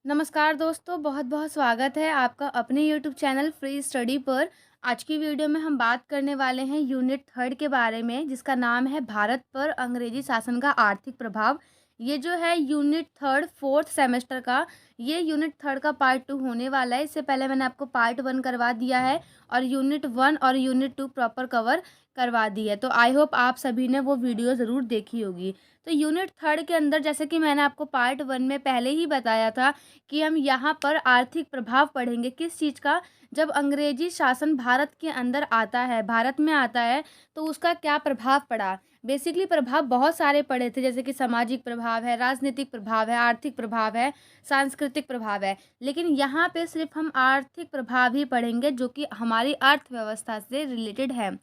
नमस्कार दोस्तों, बहुत बहुत स्वागत है आपका अपने यूट्यूब चैनल फ्री स्टडी पर। आज की वीडियो में हम बात करने वाले हैं यूनिट थर्ड के बारे में, जिसका नाम है भारत पर अंग्रेजी शासन का आर्थिक प्रभाव। ये जो है यूनिट थर्ड फोर्थ सेमेस्टर का, ये यूनिट थर्ड का पार्ट टू होने वाला है। इससे पहले मैंने आपको पार्ट वन करवा दिया है और यूनिट वन और यूनिट टू प्रॉपर कवर करवा दी है। तो आई होप आप सभी ने वो वीडियो ज़रूर देखी होगी। तो यूनिट थर्ड के अंदर, जैसे कि मैंने आपको पार्ट वन में पहले ही बताया था कि हम यहाँ पर आर्थिक प्रभाव पढ़ेंगे किस चीज़ का। जब अंग्रेजी शासन भारत के अंदर आता है, भारत में आता है, तो उसका क्या प्रभाव पड़ा। बेसिकली प्रभाव बहुत सारे पड़े थे, जैसे कि सामाजिक प्रभाव है, राजनीतिक प्रभाव है, आर्थिक प्रभाव है, सांस्कृतिक प्रभाव है। लेकिन यहाँ पे सिर्फ हम आर्थिक प्रभाव ही पढ़ेंगे, जो कि हमारी अर्थव्यवस्था से रिलेटेड है।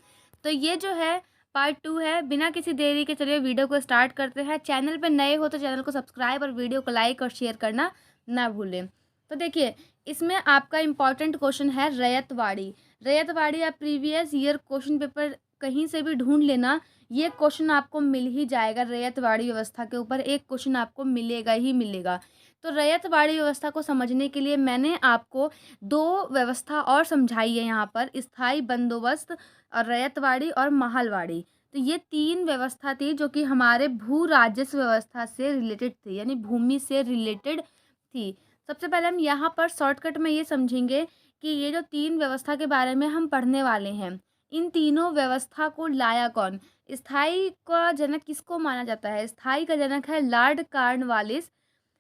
तो ये जो है पार्ट टू है। बिना किसी देरी के चलिए वीडियो को स्टार्ट करते हैं। चैनल पर नए हो तो चैनल को सब्सक्राइब और वीडियो को लाइक और शेयर करना ना भूलें। तो देखिए, इसमें आपका इम्पॉर्टेंट क्वेश्चन है रैयतवाड़ी। रैयतवाड़ी आप प्रीवियस ईयर क्वेश्चन पेपर कहीं से भी ढूंढ लेना, ये क्वेश्चन आपको मिल ही जाएगा। रैयतवाड़ी व्यवस्था के ऊपर एक क्वेश्चन आपको मिलेगा ही मिलेगा। तो रैयतवाड़ी व्यवस्था को समझने के लिए मैंने आपको दो व्यवस्था और समझाई है यहाँ पर, स्थायी बंदोबस्त और रैयतवाड़ी और महलवाड़ी। तो ये तीन व्यवस्था थी जो कि हमारे भू राजस्व व्यवस्था से रिलेटेड थी, यानी भूमि से रिलेटेड थी। सबसे पहले हम यहाँ पर शॉर्टकट में ये समझेंगे कि ये जो तीन व्यवस्था के बारे में हम पढ़ने वाले हैं, इन तीनों व्यवस्था को लाया कौन। स्थाई का जनक किसको माना जाता है? स्थाई का जनक है लॉर्ड कॉर्नवालिस,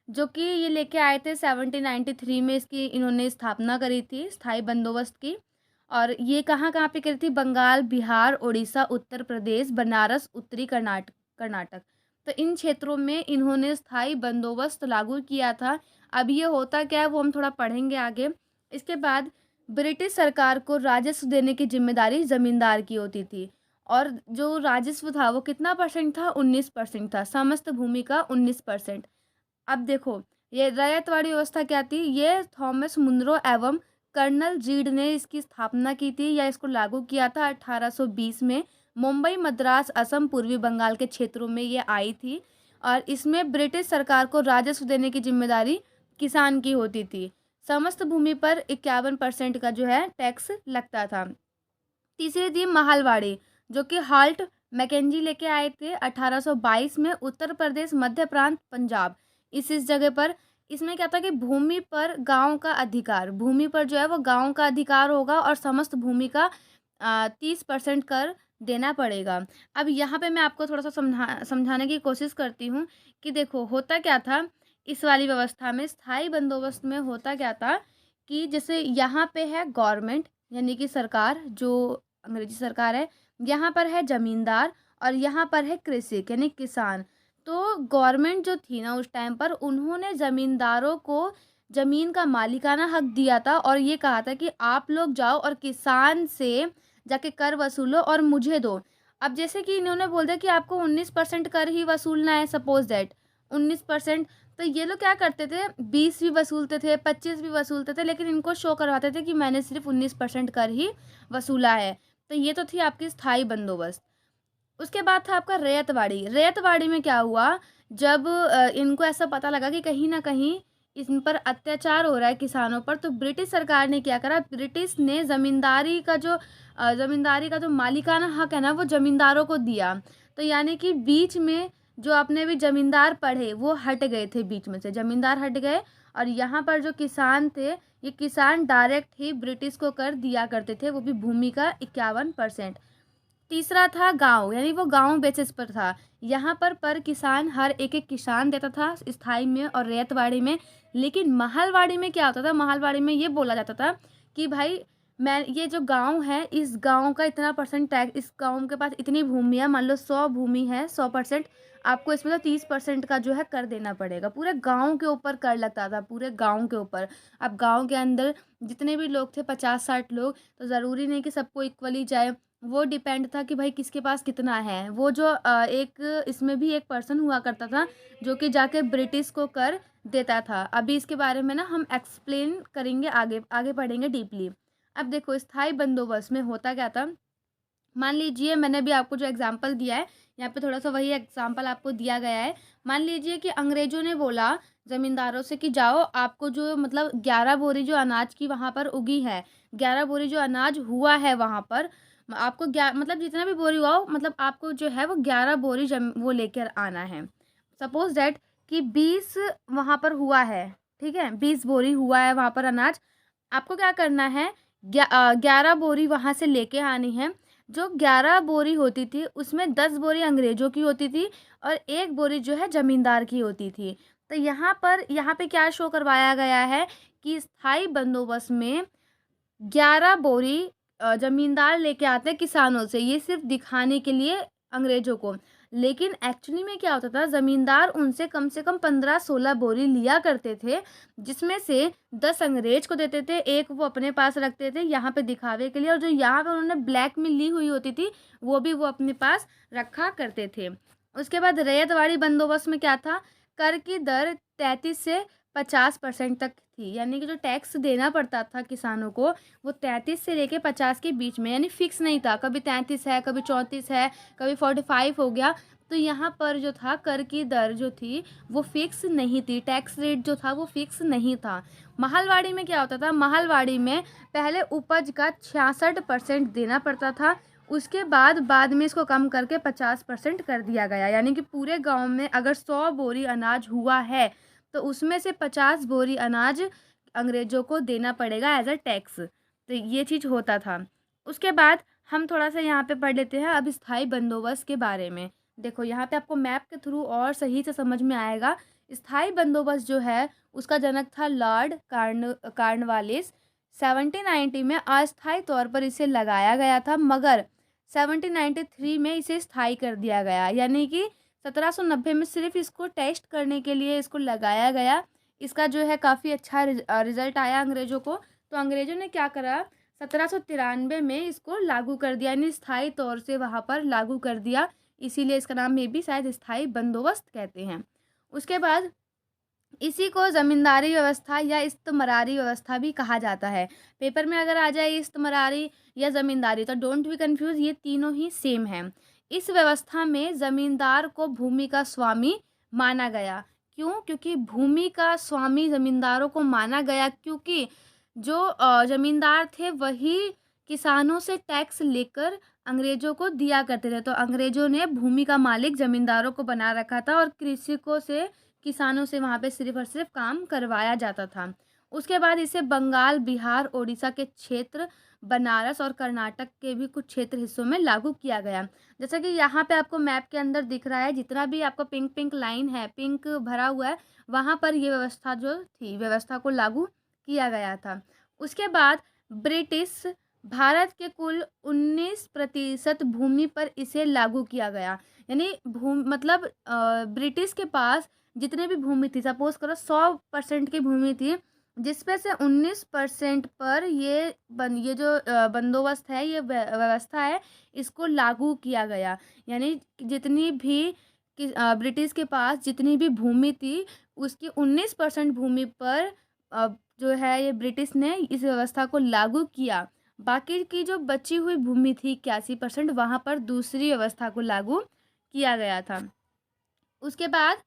जो कि ये लेके आए थे 1793 में। इसकी इन्होंने स्थापना करी थी स्थाई बंदोबस्त की। और ये कहाँ कहाँ पे करी थी? बंगाल, बिहार, उड़ीसा, उत्तर प्रदेश, बनारस, उत्तरी कर्नाटक कर्नाटक। तो इन क्षेत्रों में इन्होंने स्थाई बंदोबस्त लागू किया था। अब ये होता क्या है वो हम थोड़ा पढ़ेंगे आगे। इसके बाद ब्रिटिश सरकार को राजस्व देने की जिम्मेदारी जमींदार की होती थी। और जो राजस्व था वो कितना परसेंट था? 19% था, समस्त भूमि का 19%। अब देखो, ये रैयतवाड़ी व्यवस्था क्या थी? ये थॉमस मुनरो एवं कर्नल रीड ने इसकी स्थापना की थी या इसको लागू किया था 1820 में। मुंबई, मद्रास, असम, पूर्वी बंगाल के क्षेत्रों में ये आई थी। और इसमें ब्रिटिश सरकार को राजस्व देने की जिम्मेदारी किसान की होती थी। समस्त भूमि पर 51% का जो है टैक्स लगता था। तीसरी थी महलवाड़ी, जो कि हाल्ट मैकेंजी लेके आए थे 1822 में, उत्तर प्रदेश, मध्य प्रांत, पंजाब। इस जगह पर इसमें क्या था कि भूमि पर गांव का अधिकार, भूमि पर जो है वो गांव का अधिकार होगा और समस्त भूमि का 30% कर देना पड़ेगा। अब यहाँ पे मैं आपको थोड़ा सा समझाने की कोशिश करती हूँ कि देखो होता क्या था इस वाली व्यवस्था में। स्थायी बंदोबस्त में होता क्या था कि जैसे यहाँ पे है गवर्नमेंट, यानी कि सरकार, जो अंग्रेजी सरकार है, यहाँ पर है जमींदार और यहाँ पर है कृषक यानी किसान। तो गवर्नमेंट जो थी ना उस टाइम पर, उन्होंने ज़मींदारों को ज़मीन का मालिकाना हक दिया था और ये कहा था कि आप लोग जाओ और किसान से जाके कर वसूलो और मुझे दो। अब जैसे कि इन्होंने बोल दिया कि आपको 19% कर ही वसूलना है, सपोज दैट 19%। तो ये लोग क्या करते थे, 20 भी वसूलते थे, 25 भी वसूलते थे, लेकिन इनको शो करवाते थे कि मैंने सिर्फ 19% कर ही वसूला है। तो ये तो थी आपकी स्थायी बंदोबस्त। उसके बाद था आपका रैयतवाड़ी। रैयतवाड़ी में क्या हुआ, जब इनको ऐसा पता लगा कि कहीं ना कहीं इन पर अत्याचार हो रहा है किसानों पर, तो ब्रिटिश सरकार ने क्या करा, ब्रिटिश ने ज़मींदारी का जो मालिकाना हक है ना वो ज़मींदारों को दिया। तो यानी कि बीच में जो अपने भी ज़मींदार पढ़े वो हट गए थे, बीच में से ज़मींदार हट गए। और यहाँ पर जो किसान थे, ये किसान डायरेक्ट ही ब्रिटिश को कर दिया करते थे, वो भी भूमि का 51%। तीसरा था गांव, यानी वो गांव बेसिस पर था। यहाँ पर किसान हर एक एक किसान देता था स्थाई में और रैयतवाड़ी में। लेकिन महलवाड़ी में क्या होता था, महलवाड़ी में ये बोला जाता था कि भाई मैं ये जो गांव है, इस गांव का इतना परसेंट टैक्स, इस गांव के पास इतनी भूमि है, मान लो 100 भूमि है, 100%, आपको इसमें तो 30% का जो है कर देना पड़ेगा। पूरे गांव के ऊपर कर लगता था, पूरे गांव के ऊपर। अब गांव के अंदर जितने भी लोग थे, 50-60 लोग, तो ज़रूरी नहीं कि सबको इक्वली जाए, वो डिपेंड था कि भाई किसके पास कितना है। वो जो एक इसमें भी एक पर्सन हुआ करता था जो कि जाके ब्रिटिश को कर देता था। अभी इसके बारे में ना हम एक्सप्लेन करेंगे, आगे आगे पढ़ेंगे डीपली। अब देखो स्थाई बंदोबस्त में होता क्या था मान लीजिए मैंने भी आपको जो एग्ज़ाम्पल दिया है, यहाँ पे थोड़ा-सा वही एग्ज़ाम्पल आपको दिया गया है। मान लीजिए कि अंग्रेज़ों ने बोला ज़मींदारों से कि जाओ आपको जो मतलब 11 बोरी जो अनाज की वहाँ पर उगी है, 11 बोरी जो अनाज हुआ है वहाँ पर, आपको मतलब जितना भी बोरी हुआ हो मतलब आपको जो है वो 11 बोरी वो लेकर आना है। सपोज़ दैट कि 20 वहाँ पर हुआ है, ठीक है? 20 बोरी हुआ है वहाँ पर अनाज, आपको क्या करना है 11 बोरी वहाँ से लेके आनी है। जो 11 बोरी होती थी उसमें 10 बोरी अंग्रेज़ों की होती थी और 1 बोरी जो है ज़मींदार की होती थी। तो यहाँ पे क्या शो करवाया गया है कि स्थायी बंदोबस्त में 11 बोरी ज़मींदार लेके आते हैं किसानों से, ये सिर्फ़ दिखाने के लिए अंग्रेज़ों को। लेकिन एक्चुअली में क्या होता था, ज़मींदार उनसे कम से कम 15-16 बोरी लिया करते थे, जिसमें से 10 अंग्रेज़ को देते थे, 1 वो अपने पास रखते थे यहाँ पे दिखावे के लिए, और जो यहाँ पे उन्होंने ब्लैक में ली हुई होती थी, वो भी वो अपने पास रखा करते थे। उसके बाद रैयतवाड़ी बंदोबस्त में क्या था, कर की दर 33 से 50% तक थी, यानी कि जो टैक्स देना पड़ता था किसानों को, वो 33 से लेके 50 के बीच में, यानी फिक्स नहीं था, कभी 33 है, कभी 34 है, कभी 45 हो गया। तो यहाँ पर जो था कर की दर जो थी वो फिक्स नहीं थी, टैक्स रेट जो था वो फिक्स नहीं था। महलवाड़ी में क्या होता था, महलवाड़ी में पहले उपज का 66% देना पड़ता था, उसके बाद में इसको कम करके 50% कर दिया गया, यानी कि पूरे गांव में अगर 100 बोरी अनाज हुआ है तो उसमें से 50 बोरी अनाज अंग्रेज़ों को देना पड़ेगा एज अ टैक्स। तो ये चीज़ होता था। उसके बाद हम थोड़ा-सा यहाँ पे पढ़ लेते हैं अब स्थायी बंदोबस्त के बारे में। देखो यहाँ पे आपको मैप के थ्रू और सही से समझ में आएगा। स्थायी बंदोबस्त जो है उसका जनक था लॉर्ड कॉर्नवालिस। 1790 में अस्थायी तौर पर इसे लगाया गया था, मगर 1793 में इसे स्थायी कर दिया गया, यानी कि 1790 में सिर्फ इसको टेस्ट करने के लिए इसको लगाया गया। इसका जो है काफ़ी अच्छा रिज़ल्ट आया अंग्रेज़ों को। तो अंग्रेज़ों ने क्या करा, 1793 में इसको लागू कर दिया, यानी स्थायी तौर से वहाँ पर लागू कर दिया। इसीलिए इसका नाम में भी शायद स्थायी बंदोबस्त कहते हैं। उसके बाद इसी को ज़मींदारी व्यवस्था या इस्तमरारी व्यवस्था भी कहा जाता है। पेपर में अगर आ जाए इस्तमरारी या ज़मींदारी तो डोंट बी कन्फ्यूज़, ये तीनों ही सेम हैं। इस व्यवस्था में ज़मींदार को भूमि का स्वामी माना गया। क्यों? क्योंकि भूमि का स्वामी ज़मींदारों को माना गया, क्योंकि जो ज़मींदार थे वही किसानों से टैक्स लेकर अंग्रेज़ों को दिया करते थे। तो अंग्रेज़ों ने भूमि का मालिक ज़मींदारों को बना रखा था और कृषकों से, किसानों से वहाँ पे सिर्फ़ और सिर्फ़ काम करवाया जाता था। उसके बाद इसे बंगाल, बिहार, ओडिशा के क्षेत्र, बनारस और कर्नाटक के भी कुछ क्षेत्र हिस्सों में लागू किया गया। जैसा कि यहाँ पे आपको मैप के अंदर दिख रहा है, जितना भी आपका पिंक लाइन है, पिंक भरा हुआ है, वहाँ पर ये व्यवस्था जो थी, व्यवस्था को लागू किया गया था। उसके बाद ब्रिटिश भारत के कुल 19% भूमि पर इसे लागू किया गया। यानी मतलब ब्रिटिश के पास जितने भी भूमि थी, सपोज़ करो 100% की भूमि थी, जिसमें से 19% पर ये जो बंदोबस्त है, ये व्यवस्था है, इसको लागू किया गया। यानी जितनी भी ब्रिटिश के पास जितनी भी भूमि थी, उसकी 19% भूमि पर जो है ये ब्रिटिश ने इस व्यवस्था को लागू किया। बाकी की जो बची हुई भूमि थी 81%, वहाँ पर दूसरी व्यवस्था को लागू किया गया था। उसके बाद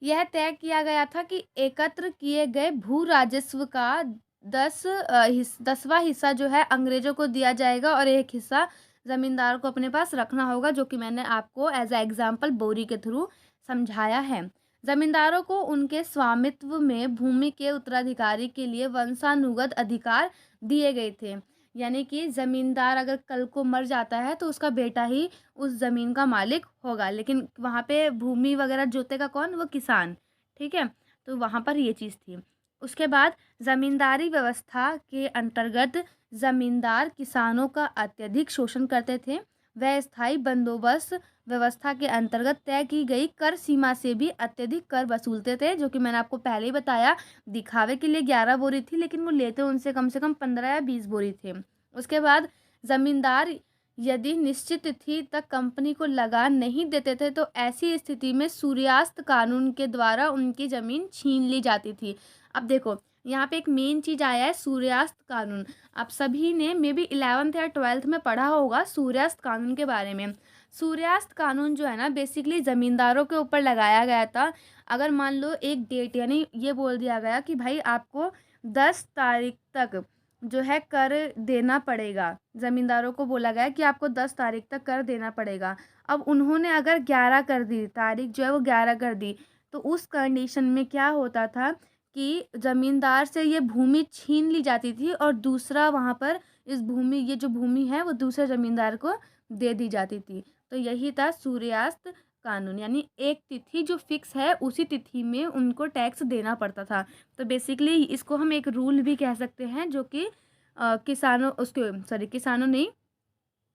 यह तय किया गया था कि एकत्र किए गए भू राजस्व का 10वां हिस्सा जो है अंग्रेज़ों को दिया जाएगा और एक हिस्सा ज़मींदार को अपने पास रखना होगा, जो कि मैंने आपको एज अ एग्जाम्पल बोरी के थ्रू समझाया है। ज़मींदारों को उनके स्वामित्व में भूमि के उत्तराधिकारी के लिए वंशानुगत अधिकार दिए गए थे, यानी कि ज़मींदार अगर कल को मर जाता है तो उसका बेटा ही उस ज़मीन का मालिक होगा, लेकिन वहाँ पे भूमि वगैरह जोतेगा कौन? वो किसान, ठीक है? तो वहाँ पर ये चीज़ थी। उसके बाद ज़मींदारी व्यवस्था के अंतर्गत ज़मींदार किसानों का अत्यधिक शोषण करते थे। वह स्थायी बंदोबस्त व्यवस्था के अंतर्गत तय की गई कर सीमा से भी अत्यधिक कर वसूलते थे, जो कि मैंने आपको पहले ही बताया, दिखावे के लिए 11 बोरी थी, लेकिन वो लेते उनसे कम से कम 15 या 20 बोरी थे। उसके बाद ज़मींदार यदि निश्चित तिथि तक कंपनी को लगान नहीं देते थे, तो ऐसी स्थिति में सूर्यास्त कानून के द्वारा उनकी ज़मीन छीन ली जाती थी। अब देखो, यहाँ पे एक मेन चीज़ आया है सूर्यास्त कानून। आप सभी ने मे बी 11th या 12th में पढ़ा होगा सूर्यास्त कानून के बारे में। सूर्यास्त कानून जो है ना बेसिकली ज़मींदारों के ऊपर लगाया गया था। अगर मान लो एक डेट यानी ये बोल दिया गया कि भाई आपको 10 तारीख तक जो है कर देना पड़ेगा। ज़मींदारों को बोला गया कि आपको 10 तारीख तक कर देना पड़ेगा। अब उन्होंने अगर 11 कर दी, तारीख जो है वो 11 कर दी, तो उस कंडीशन में क्या होता था कि ज़मींदार से ये भूमि छीन ली जाती थी और दूसरा वहाँ पर इस भूमि ये जो भूमि है वो दूसरे ज़मींदार को दे दी जाती थी। तो यही था सूर्यास्त कानून, यानी एक तिथि जो फिक्स है उसी तिथि में उनको टैक्स देना पड़ता था। तो बेसिकली इसको हम एक रूल भी कह सकते हैं जो कि किसानों उसके सॉरी किसानों नहीं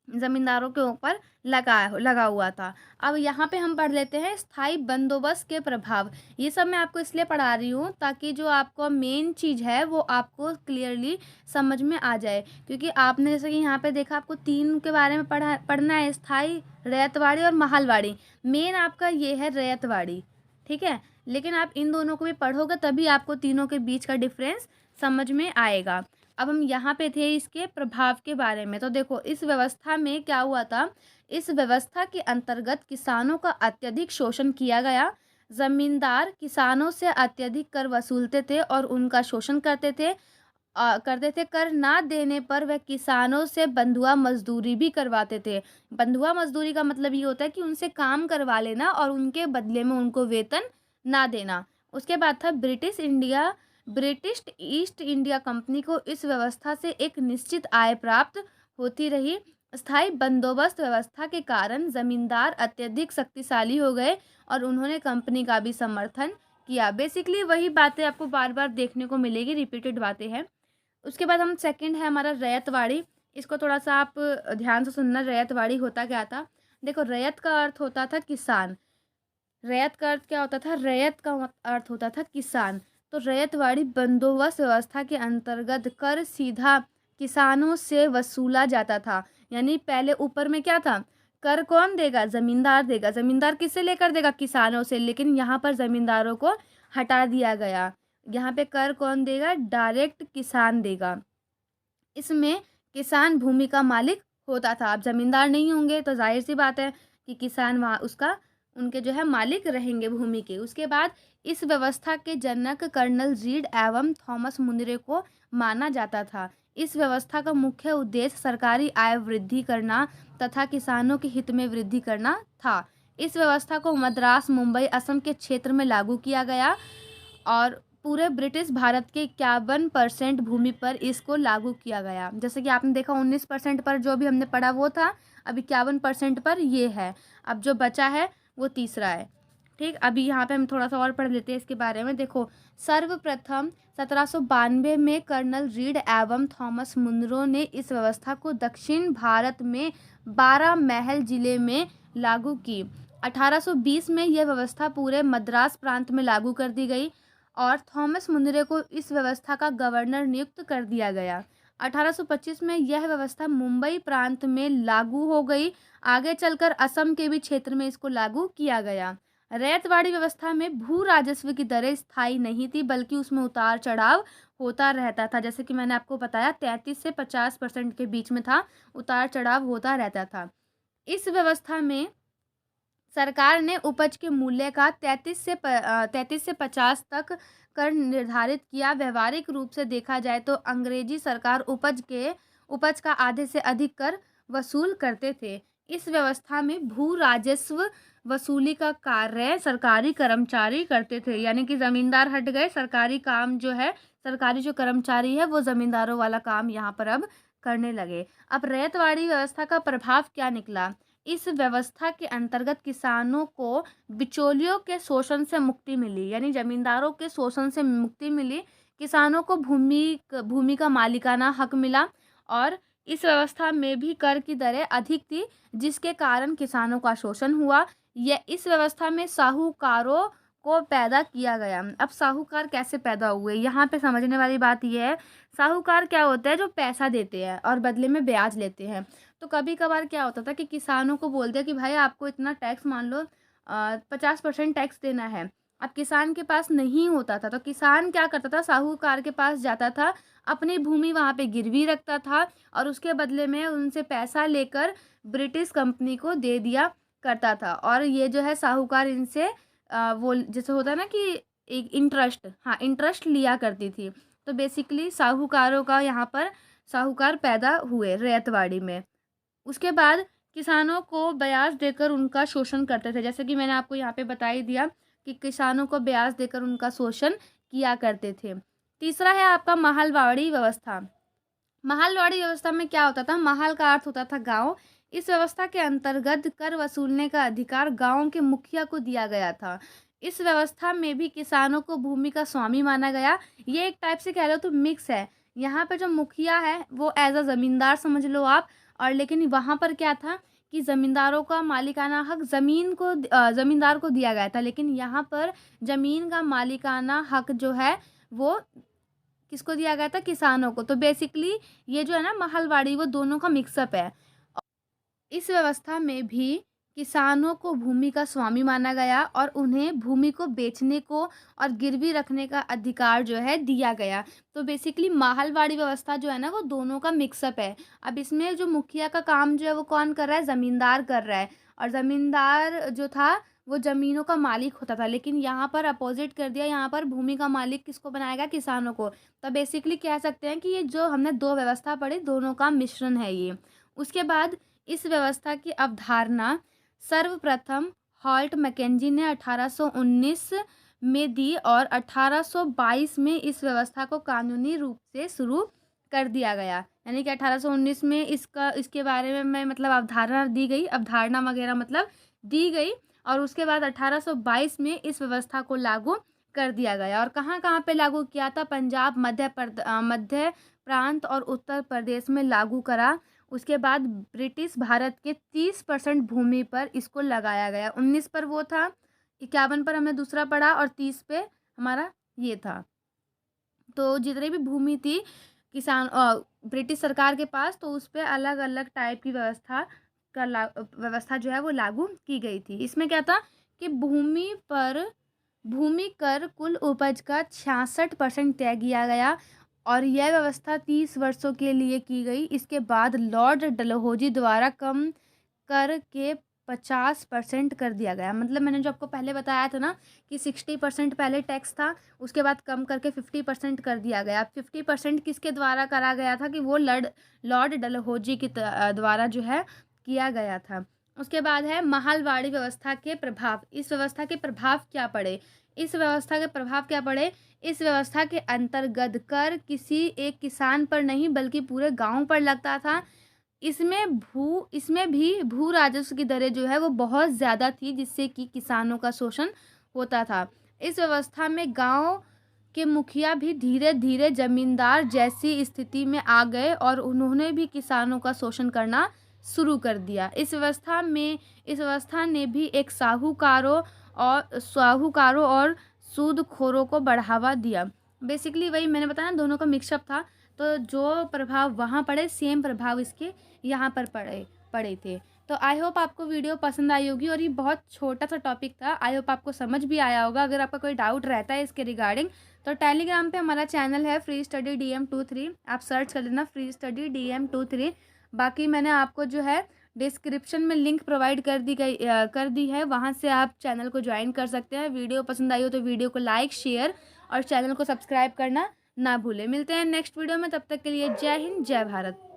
ज़मींदारों के ऊपर लगा हुआ था। अब यहाँ पे हम पढ़ लेते हैं स्थायी बंदोबस्त के प्रभाव। ये सब मैं आपको इसलिए पढ़ा रही हूँ ताकि जो आपको मेन चीज़ है वो आपको क्लियरली समझ में आ जाए, क्योंकि आपने जैसे कि यहाँ पे देखा आपको 3 के बारे में पढ़ना है, स्थायी, रैयतवाड़ी और महलवाड़ी। मेन आपका ये है रैयतवाड़ी, ठीक है, लेकिन आप इन दोनों को भी पढ़ोगे तभी आपको तीनों के बीच का डिफरेंस समझ में आएगा। अब हम यहाँ पे थे इसके प्रभाव के बारे में। तो देखो इस व्यवस्था में क्या हुआ था, इस व्यवस्था के अंतर्गत किसानों का अत्यधिक शोषण किया गया। जमींदार किसानों से अत्यधिक कर वसूलते थे और उनका शोषण करते थे। कर ना देने पर वह किसानों से बंधुआ मजदूरी भी करवाते थे। बंधुआ मजदूरी का मतलब ये होता है कि उनसे काम करवा लेना और उनके बदले में उनको वेतन ना देना। उसके बाद था ब्रिटिश ईस्ट इंडिया कंपनी को इस व्यवस्था से एक निश्चित आय प्राप्त होती रही। स्थायी बंदोबस्त व्यवस्था के कारण जमींदार अत्यधिक शक्तिशाली हो गए और उन्होंने कंपनी का भी समर्थन किया। बेसिकली वही बातें आपको बार बार देखने को मिलेगी, रिपीटेड बातें हैं। उसके बाद हम सेकंड है हमारा रैयतवाड़ी। इसको थोड़ा सा आप ध्यान से सुनना, रैयतवाड़ी होता क्या था। देखो रैयत का अर्थ होता था किसान, रैयत का अर्थ क्या होता था, रैयत का अर्थ होता था किसान। तो रैयतवाड़ी बंदोबस्त व्यवस्था के अंतर्गत कर सीधा किसानों से वसूला जाता था। यानी पहले ऊपर में क्या था, कर कौन देगा, ज़मींदार देगा। ज़मींदार किससे लेकर देगा, किसानों से, लेकिन यहाँ पर ज़मींदारों को हटा दिया गया। यहाँ पे कर कौन देगा, डायरेक्ट किसान देगा। इसमें किसान भूमि का मालिक होता था। अब ज़मींदार नहीं होंगे तो जाहिर सी बात है कि किसान वहाँ उसका उनके जो है मालिक रहेंगे भूमि के। उसके बाद इस व्यवस्था के जनक कर्नल रीड एवं थॉमस मुनरे को माना जाता था। इस व्यवस्था का मुख्य उद्देश्य सरकारी आय वृद्धि करना तथा किसानों के हित में वृद्धि करना था। इस व्यवस्था को मद्रास, मुंबई, असम के क्षेत्र में लागू किया गया और पूरे ब्रिटिश भारत के 51% भूमि पर इसको लागू किया गया। जैसे कि आपने देखा 19% पर जो भी हमने पढ़ा वो था, अब 51% पर ये है। अब जो बचा है वो तीसरा है, ठीक। अभी यहाँ पे हम थोड़ा सा और पढ़ लेते हैं इसके बारे में। देखो सर्वप्रथम 1792 में कर्नल रीड एवं थॉमस मुनरो ने इस व्यवस्था को दक्षिण भारत में 12 महल जिले में लागू की। 1820 में यह व्यवस्था पूरे मद्रास प्रांत में लागू कर दी गई और थॉमस मुनरे को इस व्यवस्था का गवर्नर नियुक्त कर दिया गया। 1825 में यह व्यवस्था मुंबई प्रांत में लागू हो गई। आगे चलकर असम के भी क्षेत्र में इसको लागू किया गया। रैयतवाड़ी व्यवस्था में भू राजस्व की दरें स्थायी नहीं थी, बल्कि उसमें उतार चढ़ाव होता रहता था। जैसे कि मैंने आपको बताया 33 से 50% के बीच में था, उतार चढ़ाव होता रहता था। इस व्यवस्था में सरकार ने उपज के मूल्य का 33 से 50 तक कर निर्धारित किया। व्यवहारिक रूप से देखा जाए तो अंग्रेजी सरकार उपज का आधे से अधिक कर वसूल करते थे। इस व्यवस्था में भू राजस्व वसूली का कार्य सरकारी कर्मचारी करते थे, यानी कि ज़मींदार हट गए, सरकारी काम जो है, सरकारी जो कर्मचारी है वो ज़मींदारों वाला काम यहाँ पर अब करने लगे। अब रैयतवाड़ी व्यवस्था का प्रभाव क्या निकला। इस व्यवस्था के अंतर्गत किसानों को बिचौलियों के शोषण से मुक्ति मिली, यानी जमींदारों के शोषण से मुक्ति मिली। किसानों को भूमि का मालिकाना हक मिला और इस व्यवस्था में भी कर की दरें अधिक थी, जिसके कारण किसानों का शोषण हुआ। यह इस व्यवस्था में साहूकारों को पैदा किया गया। अब साहूकार कैसे पैदा हुए, यहाँ पे समझने वाली बात यह है, साहूकार क्या होता है, जो पैसा देते हैं और बदले में ब्याज लेते हैं। तो कभी कभार क्या होता था कि किसानों को बोलते हैं कि भाई आपको इतना टैक्स, मान लो 50% टैक्स देना है, अब किसान के पास नहीं होता था, तो किसान क्या करता था, साहूकार के पास जाता था, अपनी भूमि वहाँ पे गिरवी रखता था और उसके बदले में उनसे पैसा लेकर ब्रिटिश कंपनी को दे दिया करता था। और ये जो है साहूकार इनसे वो जैसे होता है ना कि एक इंटरेस्ट, हाँ इंटरेस्ट लिया करती थी। तो बेसिकली साहूकारों का यहाँ पर साहूकार पैदा हुए रैयतवाड़ी में। उसके बाद किसानों को ब्याज देकर उनका शोषण करते थे, जैसे कि मैंने आपको यहाँ पे बता ही दिया कि किसानों को ब्याज देकर उनका शोषण किया करते थे। तीसरा है आपका महलवाड़ी व्यवस्था। महलवाड़ी व्यवस्था में क्या होता था, महल का अर्थ होता था गांव। इस व्यवस्था के अंतर्गत कर वसूलने का अधिकार गांव के मुखिया को दिया गया था। इस व्यवस्था में भी किसानों को भूमि का स्वामी माना गया। ये एक टाइप से कह लो तो मिक्स है। यहाँ पे जो मुखिया है वो एज अ ज़मींदार समझ लो आप, और लेकिन वहाँ पर क्या था कि ज़मींदारों का मालिकाना हक ज़मींदार को दिया गया था, लेकिन यहाँ पर ज़मीन का मालिकाना हक जो है वो किसको दिया गया था, किसानों को। तो बेसिकली ये जो है ना महलवाड़ी, वो दोनों का मिक्सअप है। इस व्यवस्था में भी किसानों को भूमि का स्वामी माना गया और उन्हें भूमि को बेचने को और गिरवी रखने का अधिकार जो है दिया गया। तो बेसिकली महलवाड़ी व्यवस्था जो है ना वो दोनों का मिक्सअप है। अब इसमें जो मुखिया का काम जो है वो कौन कर रहा है, ज़मींदार कर रहा है, और ज़मींदार जो था वो ज़मीनों का मालिक होता था, लेकिन यहाँ पर अपोजिट कर दिया, यहाँ पर भूमि का मालिक किसको बनाएगा, किसानों को। तो बेसिकली कह सकते हैं कि ये जो हमने दो व्यवस्था पढ़ी दोनों का मिश्रण है ये। उसके बाद इस व्यवस्था की अवधारणा सर्वप्रथम हॉल्ट मैकेंजी ने 1819 में दी और 1822 में इस व्यवस्था को कानूनी रूप से शुरू कर दिया गया। यानी कि 1819 में इसके बारे में मतलब अवधारणा वगैरह मतलब दी गई, और उसके बाद 1822 में इस व्यवस्था को लागू कर दिया गया। और कहाँ कहाँ पे लागू किया था, पंजाब, मध्य प्रांत और उत्तर प्रदेश में लागू करा। उसके बाद ब्रिटिश भारत के 30% भूमि पर इसको लगाया गया। 19 पर वो था, 51 पर हमने दूसरा पढ़ा और 30 पे हमारा ये था। तो जितनी भी भूमि थी ब्रिटिश सरकार के पास, तो उस पर अलग अलग टाइप की व्यवस्था जो है वो लागू की गई थी। इसमें क्या था कि भूमि कर कुल उपज का 66% तय किया गया और यह व्यवस्था 30 वर्षों के लिए की गई। इसके बाद लॉर्ड डलहौजी द्वारा कम कर के 50% कर दिया गया। मतलब मैंने जो आपको पहले बताया था ना कि 60% पहले टैक्स था, उसके बाद कम करके 50% कर दिया गया। 50% किसके द्वारा करा गया था कि वो लॉर्ड डलहौजी के द्वारा जो है किया गया था। उसके बाद है महलवाड़ी व्यवस्था के प्रभाव। इस व्यवस्था के प्रभाव क्या पड़े, इस व्यवस्था के प्रभाव क्या पड़े इस व्यवस्था के अंतर्गत कर किसी एक किसान पर नहीं बल्कि पूरे गांव पर लगता था। इसमें भी भू राजस्व की दरें जो है वो बहुत ज़्यादा थी, जिससे कि किसानों का शोषण होता था। इस व्यवस्था में गांव के मुखिया भी धीरे धीरे जमींदार जैसी स्थिति में आ गए और उन्होंने भी किसानों का शोषण करना शुरू कर दिया। इस व्यवस्था ने भी एक साहूकारों और सूदखोरों को बढ़ावा दिया। बेसिकली वही मैंने बताया दोनों का मिक्सअप था। तो जो प्रभाव वहाँ पड़े सेम प्रभाव इसके यहाँ पर पड़े थे। तो आई होप आपको वीडियो पसंद आई होगी, और ये बहुत छोटा सा टॉपिक था। आई होप आपको समझ भी आया होगा। अगर आपका कोई डाउट रहता है इसके रिगार्डिंग तो टेलीग्राम पे हमारा चैनल है फ्री स्टडी DM23, आप सर्च कर लेना फ्री स्टडी DM23। बाकी मैंने आपको जो है डिस्क्रिप्शन में लिंक प्रोवाइड कर दी है, वहाँ से आप चैनल को ज्वाइन कर सकते हैं। वीडियो पसंद आई हो तो वीडियो को लाइक, शेयर और चैनल को सब्सक्राइब करना ना भूलें। मिलते हैं नेक्स्ट वीडियो में, तब तक के लिए जय हिंद, जय भारत।